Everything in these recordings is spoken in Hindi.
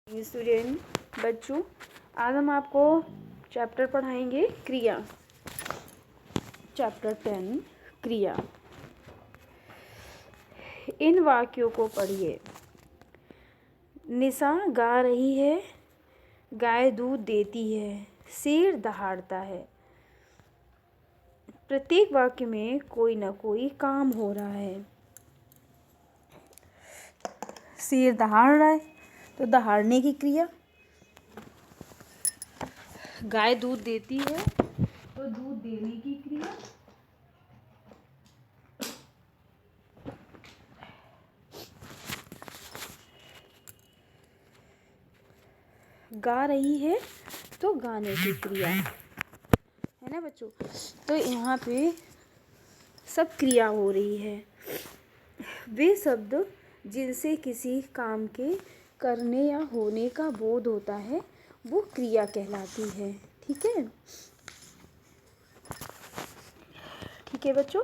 स्टूडेंट बच्चों, आज हम आपको चैप्टर पढ़ाएंगे क्रिया। चैप्टर 10 क्रिया। इन वाक्यों को पढ़िए। निशा गा रही है, गाय दूध देती है, शेर दहाड़ता है। प्रत्येक वाक्य में कोई ना कोई काम हो रहा है। शेर दहाड़ रहा है तो दहाड़ने की क्रिया। गाय दूध देती है तो दूध देने की क्रिया। गा रही है तो गाने की क्रिया, है ना बच्चों। तो यहाँ पे सब क्रिया हो रही है। वे शब्द जिनसे किसी काम के करने या होने का बोध होता है वो क्रिया कहलाती है। ठीक है, ठीक है बच्चों।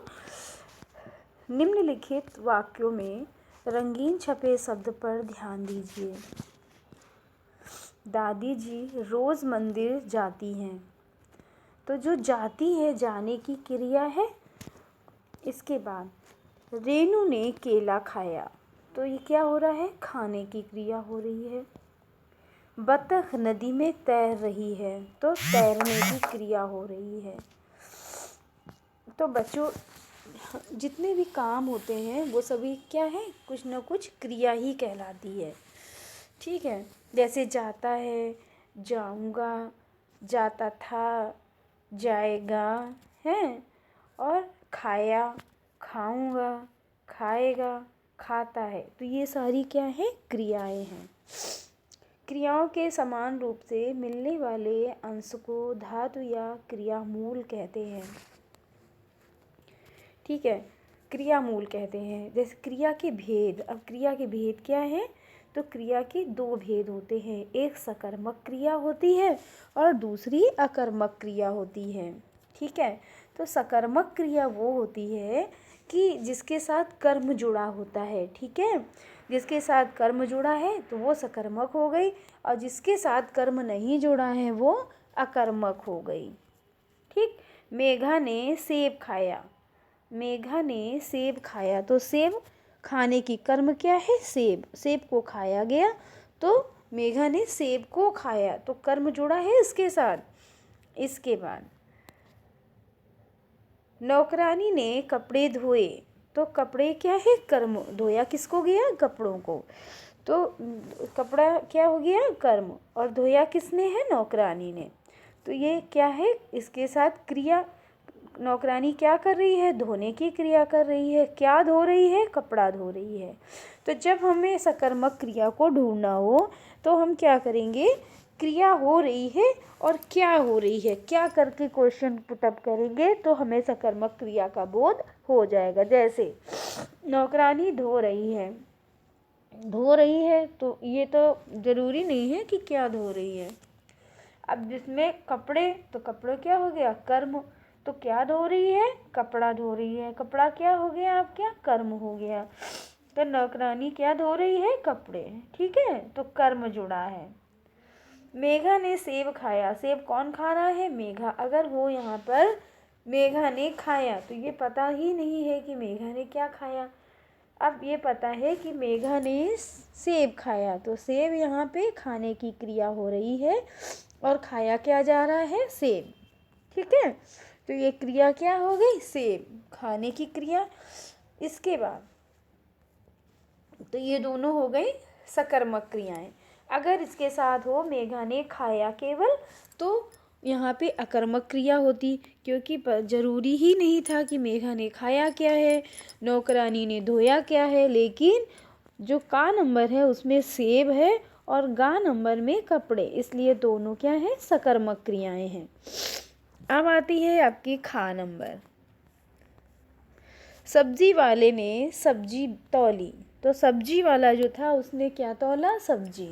निम्नलिखित वाक्यों में रंगीन छपे शब्द पर ध्यान दीजिए। दादी जी रोज मंदिर जाती हैं, तो जो जाती है जाने की क्रिया है। इसके बाद रेनू ने केला खाया, तो ये क्या हो रहा है, खाने की क्रिया हो रही है। बतख नदी में तैर रही है, तो तैरने की क्रिया हो रही है। तो बच्चों, जितने भी काम होते हैं वो सभी क्या है, कुछ ना कुछ क्रिया ही कहलाती है। ठीक है, जैसे जाता है, जाऊंगा, जाता था, जाएगा, है, और खाया, खाऊंगा, खाएगा, खाता है। तो ये सारी क्या है, क्रियाएं हैं। क्रियाओं के समान रूप से मिलने वाले अंश को धातु या क्रियामूल कहते हैं। ठीक है, क्रियामूल कहते हैं। जैसे क्रिया के भेद। अब क्रिया के भेद क्या है, तो क्रिया के दो भेद होते हैं। एक सकर्मक क्रिया होती है और दूसरी अकर्मक क्रिया होती है। ठीक है, तो सकर्मक क्रिया वो होती है कि जिसके साथ कर्म जुड़ा होता है। ठीक है, जिसके साथ कर्म जुड़ा है तो वो सकर्मक हो गई, और जिसके साथ कर्म नहीं जुड़ा है वो अकर्मक हो गई। ठीक, मेघा ने सेब खाया। मेघा ने सेब खाया, तो सेब खाने की कर्म क्या है, सेब। सेब को खाया गया, तो मेघा ने सेब को खाया, तो कर्म जुड़ा है इसके साथ। इसके बाद नौकरानी ने कपड़े धोए, तो कपड़े क्या है, कर्म। धोया किसको गया, कपड़ों को, तो कपड़ा क्या हो गया, कर्म, और धोया किसने है, नौकरानी ने। तो ये क्या है, इसके साथ क्रिया। नौकरानी क्या कर रही है, धोने की क्रिया कर रही है। क्या धो रही है, कपड़ा धो रही है। तो जब हमें सकर्मक क्रिया को ढूंढना हो तो हम क्या करेंगे, क्रिया हो रही है और क्या हो रही है, क्या करके क्वेश्चन पुटअप करेंगे तो हमें सकर्मक क्रिया का बोध हो जाएगा। जैसे नौकरानी धो रही है, धो रही है, तो ये तो ज़रूरी नहीं है कि क्या धो रही है। अब जिसमें कपड़े, तो कपड़े क्या हो गया, कर्म। तो क्या धो रही है, कपड़ा धो रही है। कपड़ा क्या हो गया, आप क्या, कर्म हो गया। तो नौकरानी क्या धो रही है, कपड़े। ठीक है, तो कर्म जुड़ा है। मेघा ने सेब खाया। सेब कौन खा रहा है, मेघा। अगर वो यहाँ पर मेघा ने खाया, तो ये पता ही नहीं है कि मेघा ने क्या खाया। अब ये पता है कि मेघा ने सेब खाया, तो सेब यहाँ पे खाने की क्रिया हो रही है और खाया क्या जा रहा है, सेब। ठीक है, तो ये क्रिया क्या हो गई, सेब, खाने की क्रिया। इसके बाद तो ये दोनों हो गई सकर्मक क्रियाएं। अगर इसके साथ हो मेघा ने खाया केवल, तो यहाँ पे अकर्मक क्रिया होती, क्योंकि ज़रूरी ही नहीं था कि मेघा ने खाया क्या है, नौकरानी ने धोया क्या है। लेकिन जो का नंबर है उसमें सेब है और गा नंबर में कपड़े, इसलिए दोनों क्या है, सकर्मक क्रियाएं हैं। अब आती है आपकी खा नंबर। सब्जी वाले ने सब्जी तौली, तो सब्जी वाला जो था उसने क्या तौला, सब्जी।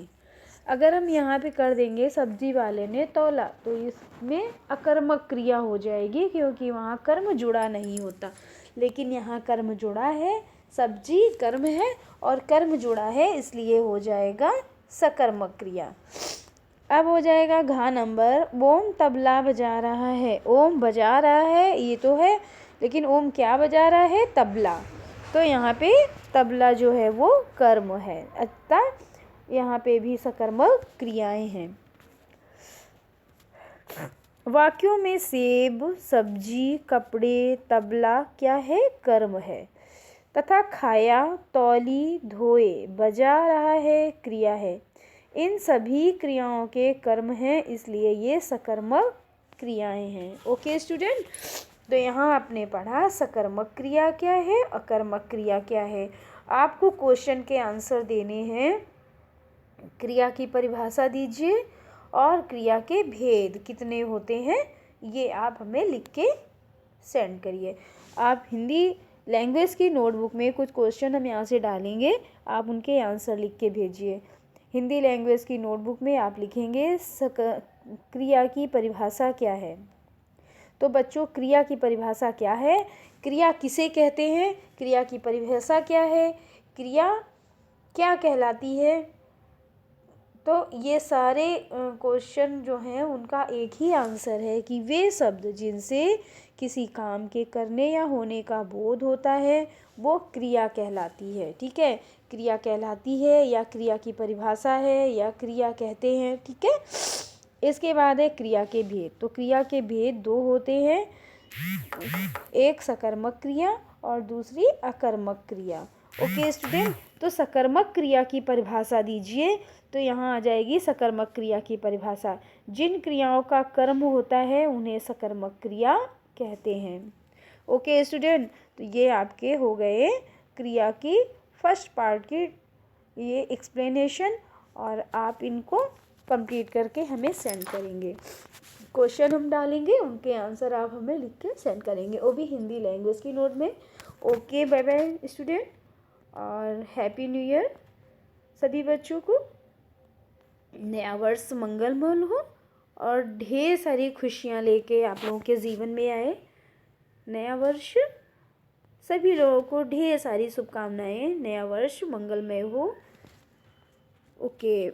अगर हम यहाँ पे कर देंगे सब्जी वाले ने तौला, तो इसमें अकर्मक क्रिया हो जाएगी, क्योंकि वहाँ कर्म जुड़ा नहीं होता। लेकिन यहाँ कर्म जुड़ा है, सब्जी कर्म है और कर्म जुड़ा है, इसलिए हो जाएगा सकर्मक क्रिया। अब हो जाएगा घ नंबर, ओम तबला बजा रहा है। ओम बजा रहा है ये तो है, लेकिन ओम क्या बजा रहा है? तबला। तो यहाँ पे तबला जो है वो कर्म है, अतः यहाँ पे भी सकर्मक क्रियाएं हैं। वाक्यों में सेब, सब्जी, कपड़े, तबला क्या है? कर्म है। तथा खाया, तौली, धोए, बजा रहा है क्रिया है। इन सभी क्रियाओं के कर्म हैं, इसलिए ये सकर्मक क्रियाएं हैं। ओके स्टूडेंट, तो यहाँ आपने पढ़ा सकर्मक क्रिया क्या है, अकर्मक क्रिया क्या है। आपको क्वेश्चन के आंसर देने हैं। क्रिया की परिभाषा दीजिए और क्रिया के भेद कितने होते हैं ये आप हमें लिख के सेंड करिए। आप हिंदी लैंग्वेज की नोटबुक में कुछ क्वेश्चन हम यहाँ से डालेंगे, आप उनके आंसर लिख के भेजिए। हिंदी लैंग्वेज की नोटबुक में आप लिखेंगे क्रिया की परिभाषा क्या है। तो बच्चों, क्रिया की परिभाषा क्या है, क्रिया किसे कहते हैं, क्रिया की परिभाषा क्या है, क्रिया क्या कहलाती है, तो ये सारे क्वेश्चन जो हैं उनका एक ही आंसर है कि वे शब्द जिनसे किसी काम के करने या होने का बोध होता है वो क्रिया कहलाती है। ठीक है, क्रिया कहलाती है या क्रिया की परिभाषा है या क्रिया कहते हैं। ठीक है, इसके बाद है क्रिया के भेद। तो क्रिया के भेद दो होते हैं, एक सकर्मक क्रिया और दूसरी अकर्मक क्रिया। ओके स्टूडेंट, तो सकर्मक क्रिया की परिभाषा दीजिए। तो यहाँ आ जाएगी सकर्मक क्रिया की परिभाषा। जिन क्रियाओं का कर्म होता है उन्हें सकर्मक क्रिया कहते हैं। ओके स्टूडेंट, तो ये आपके हो गए क्रिया की फर्स्ट पार्ट की ये एक्सप्लेनेशन, और आप इनको कंप्लीट करके हमें सेंड करेंगे। क्वेश्चन हम डालेंगे, उनके आंसर आप हमें लिख के सेंड करेंगे, वो भी हिंदी लैंग्वेज की नोट में। ओके, बाय बाय स्टूडेंट, और हैप्पी न्यू ईयर सभी बच्चों को। नया वर्ष मंगलमय हो और ढेर सारी खुशियाँ लेके आप लोगों के जीवन में आए। नया वर्ष सभी लोगों को ढेर सारी शुभकामनाएं। नया वर्ष मंगलमय हो। ओके।